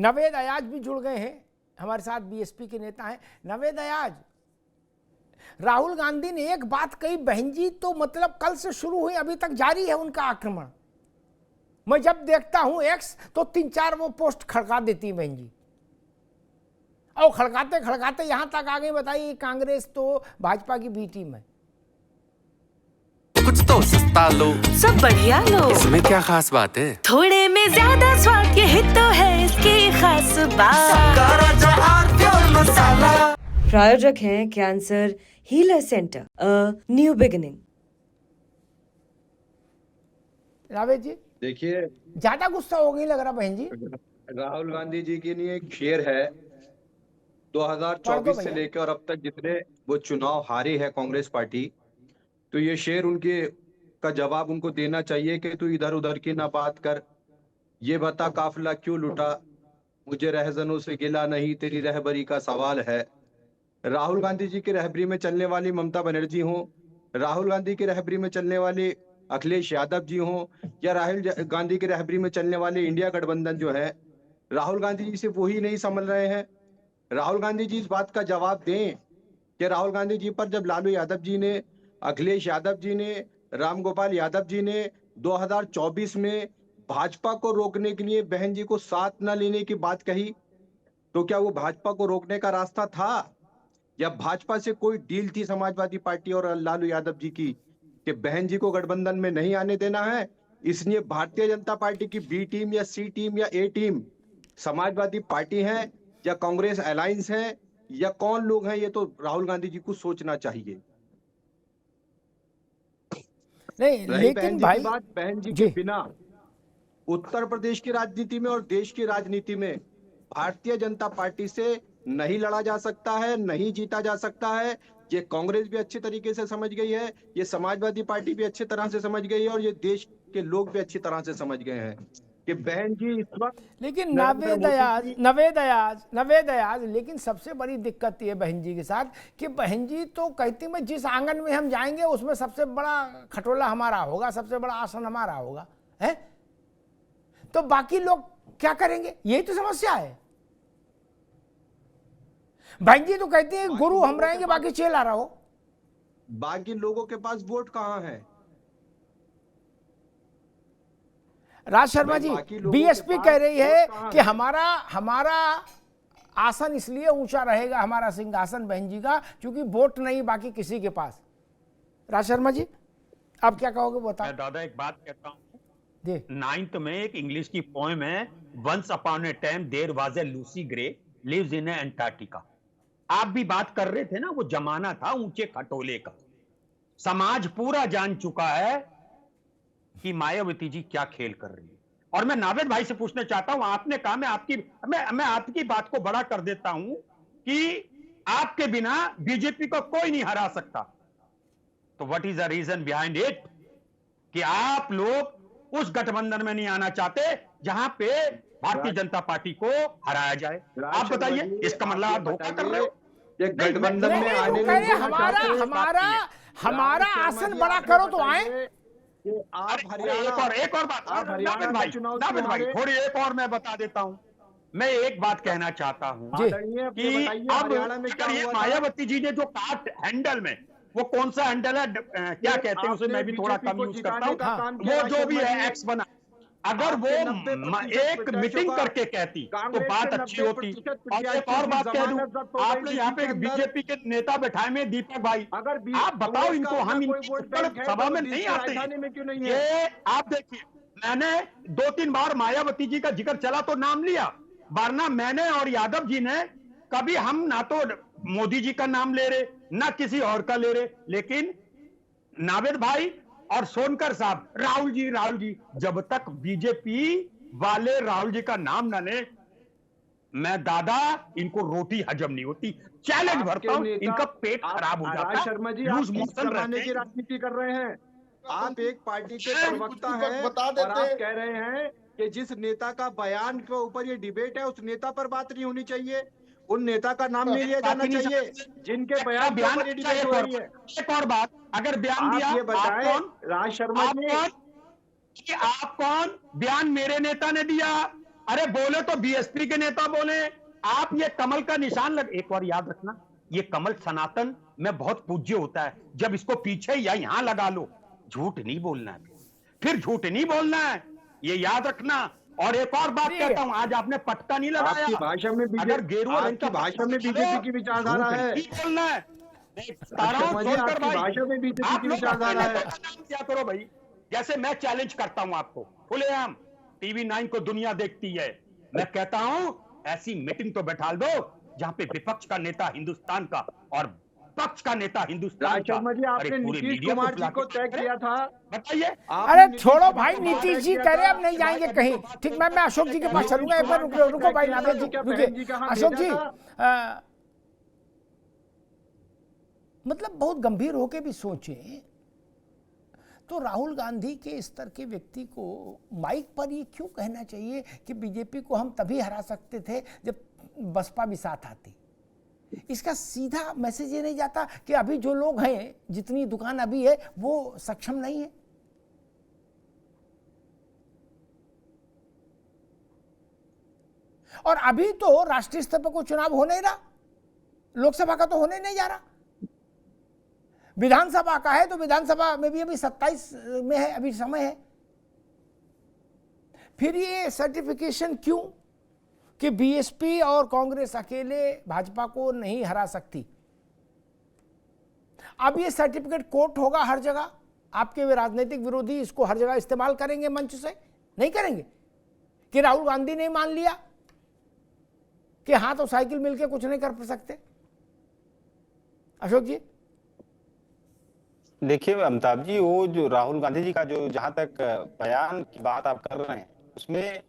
नवेद अयाज भी जुड़ गए हैं हमारे साथ, बीएसपी के नेता हैं। नवेद अयाज, राहुल गांधी ने एक बात कही बहन जी, तो मतलब कल से शुरू हुई अभी तक जारी है उनका आक्रमण। मैं जब देखता हूं एक्स तो 3-4 वो पोस्ट खड़का देती बहन जी, और खड़काते खड़काते यहां तक आ गई, बताइए कांग्रेस तो भाजपा की बी टीम है। कुछ तो सस्ता लो, सब बढ़िया लो, इसमें क्या खास बात है? थोड़े में ज्यादा स्वाद, यही तो है इसकी खास बात। प्रायोजक हैं cancer healer centre, a new beginning. Raved ji देखिए, ज्यादा गुस्सा हो गई लग रहा बहन जी। राहुल गांधी जी की लिए एक शेर है, 2024 से लेकर और अब तक जितने वो चुनाव हारी है कांग्रेस पार्टी, तो ये शेर उनके का जवाब उनको देना चाहिए कि तू इधर उधर की ना बात कर, ये बता काफिला क्यों लुटा, मुझे रहजनों से गिला नहीं, तेरी रहबरी का सवाल है। राहुल गांधी जी की रहबरी में चलने वाली ममता बनर्जी हो, राहुल गांधी की रहबरी में चलने वाले अखिलेश यादव जी हो, या राहुल गांधी की रहबरी में चलने वाले इंडिया गठबंधन जो है, राहुल गांधी जी सिर्फ वही नहीं संभल रहे हैं। राहुल गांधी जी इस बात का जवाब दें कि राहुल गांधी जी पर जब लालू यादव जी ने, अखिलेश यादव जी ने, रामगोपाल यादव जी ने 2024 में भाजपा को रोकने के लिए बहन जी को साथ न लेने की बात कही, तो क्या वो भाजपा को रोकने का रास्ता था, या भाजपा से कोई डील थी समाजवादी पार्टी और लालू यादव जी की कि बहन जी को गठबंधन में नहीं आने देना है, इसलिए भारतीय जनता पार्टी की बी टीम या सी टीम या ए टीम समाजवादी पार्टी है या कांग्रेस अलायंस है या कौन लोग हैं, ये तो राहुल गांधी जी को सोचना चाहिए। नहीं लेकिन भाई बात बहन जी के बिना उत्तर प्रदेश की राजनीति में और देश की राजनीति में भारतीय जनता पार्टी से नहीं लड़ा जा सकता है, नहीं जीता जा सकता है। ये कांग्रेस भी अच्छी तरीके से समझ गई है, ये समाजवादी पार्टी भी अच्छी तरह से समझ गई है, और ये देश के लोग भी अच्छी तरह से समझ गए हैं कि बहन जी इस वक्त। लेकिन नवेद अयाज, लेकिन सबसे बड़ी दिक्कत ये बहन जी के साथ कि बहन जी तो कहती मैं जिस आंगन में हम जाएंगे उसमें सबसे बड़ा खटोला हमारा होगा, सबसे बड़ा आसन हमारा होगा, है तो बाकी लोग क्या करेंगे, यही तो समस्या है। बहन जी तो कहती है गुरु हम रहेंगे बाकी चेला रहो। बाकी लोगों के पास वोट कहां है? राज शर्मा जी, बीएसपी कह रही है कि हमारा आसन इसलिए ऊंचा रहेगा, हमारा सिंहासन बहन जी का, क्योंकि वोट नहीं बाकी किसी के पास। राज शर्मा जी आप क्या कहोगे बताओ। मैं दादा एक बात कहता हूँ, जी 9th में एक इंग्लिश की पोएम है, once upon a time there was a Lucy Gray lives in Antarctica. आप भी बात कर रहे थे ना, वो जमाना था ऊंचे खटोले का। समाज पूरा जान चुका है कि मायावती जी क्या खेल कर रही है। और मैं नावेद भाई से पूछना चाहता हूं, आपने कहा मैं आपकी बात को बड़ा कर देता हूं कि आपके बिना बीजेपी को कोई नहीं हरा सकता, तो what is the reason behind it कि आप लोग उस गठबंधन में नहीं आना चाहते जहां पे भारतीय जनता पार्टी को हराया जाए? आप बताइए, इसका मतलब आप धोखा कर रहे हो? गठबंधन में आने हमारा आसन बड़ा करो तो आए। आप एक और बात नावेद भाई थोड़ी एक और मैं बता देता हूं। मैं एक बात कहना चाहता हूं कि अब अगर ये मायावती जी ने जो काट हैंडल में, वो कौन सा हैंडल है, क्या कहते हैं उसे, मैं भी थोड़ा कम यूज करता हूं, वो जो भी है एक्स बना, अगर वो एक मीटिंग करके कहती तो बात अच्छी होती। और एक और बात कह दूं, आपने यहाँ पे बीजेपी के नेता बैठाए में दीपक भाई, आप बताओ इनको, हम इनकी सभा में नहीं आते ये आप देखिए, मैंने 2-3 बार मायावती जी का जिक्र चला तो नाम लिया, वरना मैंने और यादव जी ने कभी, हम ना तो मोदी जी का नाम ले रहे ना किसी और का ले रहे, लेकिन नावेद भाई और सोनकर साहब राहुल जी, जब तक बीजेपी वाले राहुल जी का नाम ना ले, मैं दादा इनको रोटी हजम नहीं होती। चैलेंज भरता हूं, इनका पेट खराब हो जाता है। शर्मा जी, लूज आप मोशन रहते की राजनीति कर रहे हैं। आप एक पार्टी के प्रवक्ता हैं और आप कह रहे हैं कि जिस नेता का बयान के ऊपर ये डिबेट है उस नेता पर बात नहीं होनी चाहिए, उन नेता का नाम नहीं लिया जाना चाहिए जिनके बयान के ऊपर ये डिबेट हो रही है। एक और बात, अगर बयान दिया, ये बताएं राज शर्मा जी कि आप कौन? बयान मेरे नेता ने दिया, अरे बोले तो बीएसपी के नेता बोले, आप ये कमल का निशान एक बार याद रखना, ये कमल सनातन में बहुत पूज्य होता है, जब इसको पीछे या यहां लगा लो, झूठ नहीं बोलना है, फिर झूठ नहीं बोलना है, ये याद रखना। और एक और बात कहता हूं, आज आपने पट्टा नहीं लगाया, आपकी भाषा में अगर गेरुआ रंग आपकी भाषा में बीजेपी की विचारधारा है, बोलना है। आपकी भाषा में बीजेपी की विचारधारा है। क्या करो भाई, जैसे मैं चैलेंज करता हूं आपको खुलेआम, टीवी 9 को दुनिया देखती है, मैं कहता हूं ऐसी मीटिंग तो बैठा दो जहां पे विपक्ष का नेता हिंदुस्तान का और पक्ष का नेता हिंदुस्तान का। शर्मा जी, आपने नीतीश कुमार जी को तय किया था, बताइए। अरे छोड़ो भाई, नीतीश जी कह रहे अब नहीं जाएंगे कहीं। ठीक, मैं अशोक जी के पास चलूंगा। एक बार रुको भाई, नावेद जी रुकिए। अशोक जी, मतलब बहुत गंभीर होके भी सोचें तो राहुल गांधी के स्तर के व्यक्ति को माइक पर ये क्यों कहना चाहिए कि बीजेपी को हम तभी हरा सकते थे जब बसपा भी साथ आती। इसका सीधा मैसेज ये नहीं जाता कि अभी जो लोग हैं, जितनी दुकान अभी है, वो सक्षम नहीं है। और अभी तो राष्ट्रीय स्तर पर कोई चुनाव हो नहीं रहा, लोकसभा का तो होने नहीं जा रहा, विधानसभा का है, तो विधानसभा में भी अभी 27 में है, अभी समय है। फिर ये सर्टिफिकेशन क्यों कि बीएसपी और कांग्रेस अकेले भाजपा को नहीं हरा सकती। अब ये सर्टिफिकेट कोर्ट होगा हर जगह, आपके वे राजनीतिक विरोधी इसको हर जगह इस्तेमाल करेंगे, मंच से नहीं करेंगे कि राहुल गांधी ने मान लिया कि हाथ और साइकिल मिलके कुछ नहीं कर सकते। अशोक जी देखिए अमिताभ जी, वो जो राहुल गांधी जी का जो जहां तक बयान की बात आप कर रहे हैं, उसमें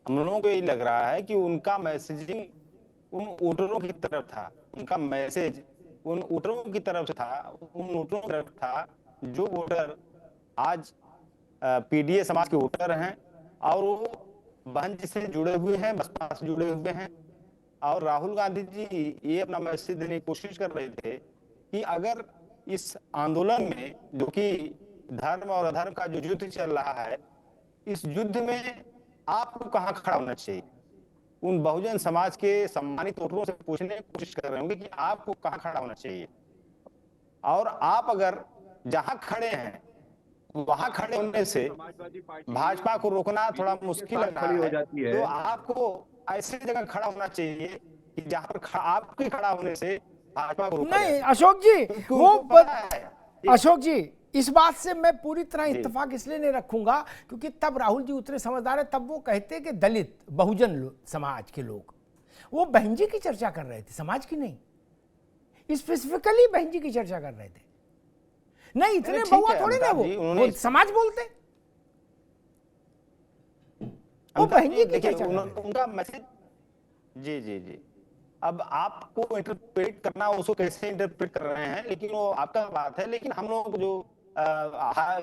हम लोगों को ये लग रहा है कि उनका मैसेजिंग उन वोटरों की तरफ था, उनका मैसेज उन वोटरों की तरफ से था, उन वोटरों की तरफ था जो वोटर आज पीडीए समाज के वोटर हैं और वो बहन जी से जुड़े हुए हैं, बसपा से जुड़े हुए हैं। और राहुल गांधी जी ये अपना मैसेज देने की कोशिश कर रहे थे कि अगर इस आंदोलन में, जो कि धर्म और अधर्म का जो युद्ध चल रहा है, इस युद्ध में आपको कहां खड़ा होना चाहिए। उन बहुजन समाज के सम्मानित वोटरों से पूछने की कोशिश कर रहे होंगे कि आपको कहां खड़ा होना चाहिए। और आप अगर जहां खड़े हैं वहां खड़े होने से भाजपा को रोकना थोड़ा मुश्किल लग रहा है, तो आपको ऐसी जगह खड़ा होना चाहिए कि जहां पर आपके खड़ा होने से भाजपा को रोका नहीं। अशोक जी, वो अशोक जी, इस बात से मैं पूरी तरह इत्तेफाक इसलिए नहीं रखूंगा क्योंकि तब राहुल जी उतने समझदार है, तब वो कहते कि दलित बहुजन समाज के लोग, वो बहन जी की चर्चा कर रहे थे, समाज की नहीं, स्पेसिफिकली बहन जी की चर्चा कर रहे थे। नहीं, इतने बहुआ थोड़े ना वो समाज बोलते, वो बहन जी की चर्चा उनका मैसेज। जी जी जी, अब आपको इंटरप्रेट करना, उसको कैसे इंटरप्रेट कर रहे हैं, लेकिन वो आपका बात है। लेकिन हम लोगों को जो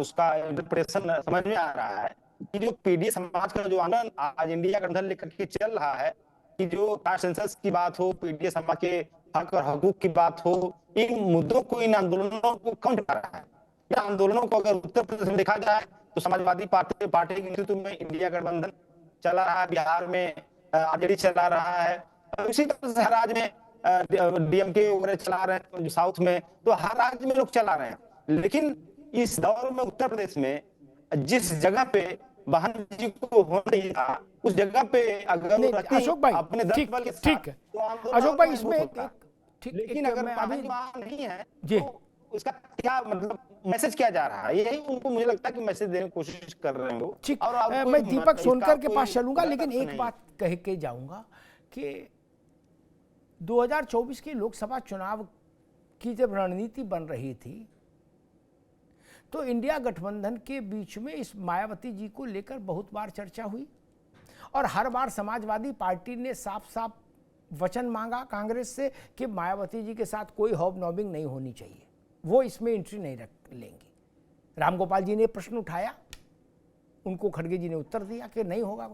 उसका इंटरप्रेशन समझ में आ रहा है कि जो पीडीए समाज का जो आंदोलन आज इंडिया का अंदर लेकर के चल रहा है, कि जो कास्ट सेंसस की बात हो, पीडीए समाज के हक और हकूक की बात हो, इन मुद्दों को, इन आंदोलनों को कौन कर रहा है। इन आंदोलनों को अगर उत्तर प्रदेश में देखा जाए तो समाजवादी पार्टी के नेतृत्व में इंडिया गठबंधन चला रहा है, बिहार में आरजेडी चला रहा है, इसी तरह से हर राज्य में डीएमके वगैरह चला रहे हैं, साउथ में तो हर राज्य में लोग चला रहे हैं। लेकिन इस दौर में उत्तर प्रदेश में जिस जगह पे बहन जी को होना चाहिए था, उस जगह पे अगर अशोक भाई अपने दल बल के साथ, ठीक है अशोक भाई, इसमें ठीक, लेकिन अगर अभी नहीं है जी, तो उसका क्या मतलब मैसेज क्या जा रहा है, यही उनको मुझे लगता है कि मैसेज देने की कोशिश कर रहे हो। ठीक, मैं दीपक सोनकर के पास चलूंगा, लेकिन एक बात कह के जाऊंगा कि 2024 के लोकसभा चुनाव की जब रणनीति बन रही थी तो इंडिया गठबंधन के बीच में इस मायावती जी को लेकर बहुत बार चर्चा हुई और हर बार समाजवादी पार्टी ने साफ साफ वचन मांगा कांग्रेस से कि मायावती जी के साथ कोई हॉबनॉबिंग नहीं होनी चाहिए, वो इसमें एंट्री नहीं रख लेंगी। रामगोपाल जी ने प्रश्न उठाया, उनको खड़गे जी ने उत्तर दिया कि नहीं होगा।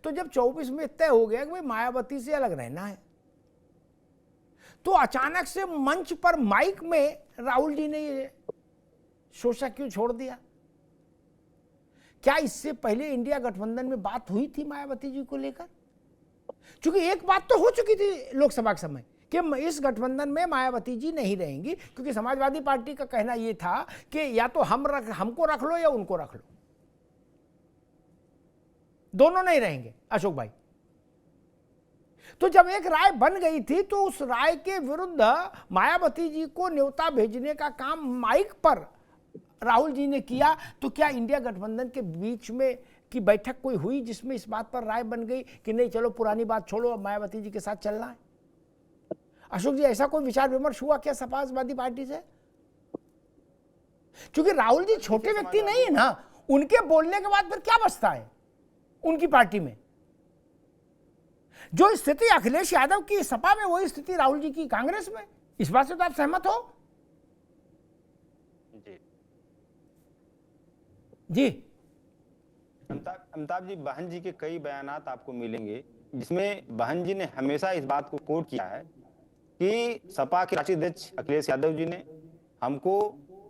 तो जब 24 में तय हो गया कि भाई मायावती से अलग रहना है, तो अचानक से मंच पर माइक में राहुल जी ने ये सोचा क्यों छोड़ दिया क्या इससे पहले इंडिया गठबंधन में बात हुई थी मायावती जी को लेकर? क्योंकि एक बात तो हो चुकी थी लोकसभा के समय कि इस गठबंधन में मायावती जी नहीं रहेंगी, क्योंकि समाजवादी पार्टी का कहना यह था कि या तो हमको रख लो या उनको रख लो, दोनों नहीं रहेंगे अशोक भाई। तो जब एक राय बन गई थी तो उस राय के विरुद्ध मायावती जी को न्योता भेजने का काम माइक पर राहुल जी ने किया। तो क्या इंडिया गठबंधन के बीच में की बैठक कोई हुई जिसमें इस बात पर राय बन गई कि नहीं चलो पुरानी बात छोड़ो, अब मायावती जी के साथ चलना है? अशोक जी, ऐसा कोई विचार विमर्श हुआ क्या समाजवादी पार्टी से? क्योंकि राहुल जी छोटे व्यक्ति नहीं है ना, उनके बोलने के बाद फिर क्या बचता है उनकी पार्टी में? जो स्थिति अखिलेश यादव की सपा में, वही स्थिति राहुल जी की कांग्रेस में। इस बात से तो आप सहमत हो? जी अमिताभ जी, बहन जी के कई बयानात आपको मिलेंगे जिसमें बहन जी ने हमेशा इस बात को कोट किया है कि सपा के राष्ट्रीय अध्यक्ष अखिलेश यादव जी ने हमको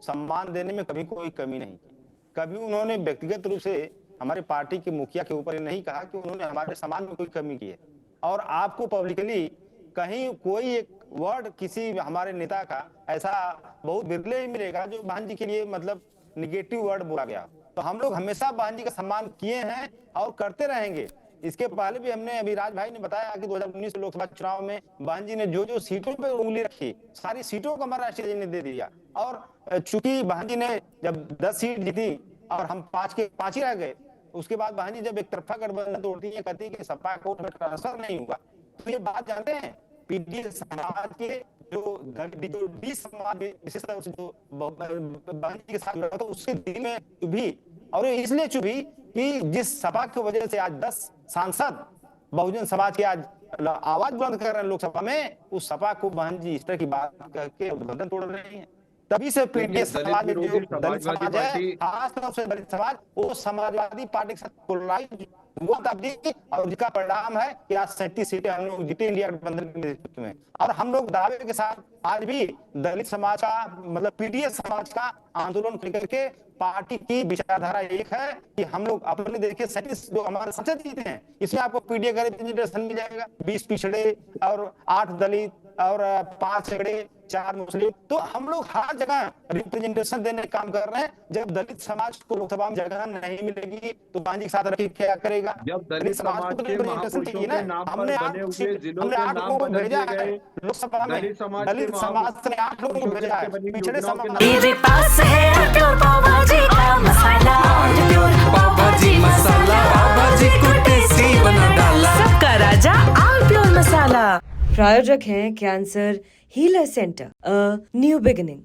सम्मान देने में कभी कोई कमी नहीं की। कभी उन्होंने व्यक्तिगत रूप से हमारे पार्टी के मुखिया के ऊपर नहीं कहा कि उन्होंने हमारे सम्मान में कोई कमी की है। और आपको पब्लिकली कहीं कोई एक वर्ड किसी हमारे नेता का ऐसा बहुत बिरले ही मिलेगा जो बहन जी के लिए मतलब निगेटिव वर्ड बोला गया। तो हम लोग हमेशा बहन जी का सम्मान किए हैं और करते रहेंगे। इसके पहले भी हमने, अभी राज भाई ने बताया कि 2019 लोकसभा चुनाव में बहन जी ने जो जो सीटों पे उंगली रखी, सारी सीटों को हमारे राष्ट्रीय जी ने दे दिया। और चूंकि बहन जी ने जब 10 सीट जीती और हम 5 के 5 ही रह गए, उसके बाद बहन जी जब एक तरफा गठबंधन तोड़ती है, कहती है कि सपा को ट्रांसफर नहीं होगा। तो ये बात जानते हैं पीडीएस समाज के जो डी समाज विशेष रूप से जो बहन जी के साथ लड़ा था, उसके दिल में चुभी। और इसलिए चुभी कि जिस सपा की वजह से आज 10 सांसद बहुजन समाज के आज आवाज बुलंद कर रहे हैं लोकसभा में, उस सपा को बहन जी इस तरह की बात करके गठबंधन तोड़ रहे हैं। तभी से पीडीएस समाज में जो दलित समाज है, खासतौर से दलित समाज, वो समाजवादी पार्टी के साथ पोलराइज हुआ था और जिसका परिणाम है कि आज 37 सीटें हम लोग जीते इंडिया गठबंधन के नेतृत्व में। और हम लोग दावे के साथ आज भी दलित समाज का मतलब पीडीएस समाज का आंदोलन करके पार्टी की विचारधारा एक है कि हम लोग अपने देखिए 37 जो हमारे सांसद जीते हैं, इसमें आपको पीडीए का रिप्रेजेंटेशन मिल जाएगा, 20 पिछड़े और 8 दलित और 5 सगड़े, 4 मुस्लिम। तो हम लोग हर जगह रिप्रेजेंटेशन देने का काम कर रहे हैं। जब दलित समाज को लोकसभा में जगह नहीं मिलेगी तो बहन जी के साथ रखी क्या करेगा? जब दलित समाज के महापुरुषों के नाम पर बने हुए जिलों के नाम बदल दिए गए, लोकसभा में दलित समाज ने 8 लोगों को भेजा है, पिछड़े समाज मेरे पास है प्योर पाव भाजी का मसाला, प्योर पाव भाजी मसाला, पाव भाजी को टेस्टी बना डाला। सबका राजा आल प्योर मसाला। प्रायोजक हैं cancer healer centre, a new beginning.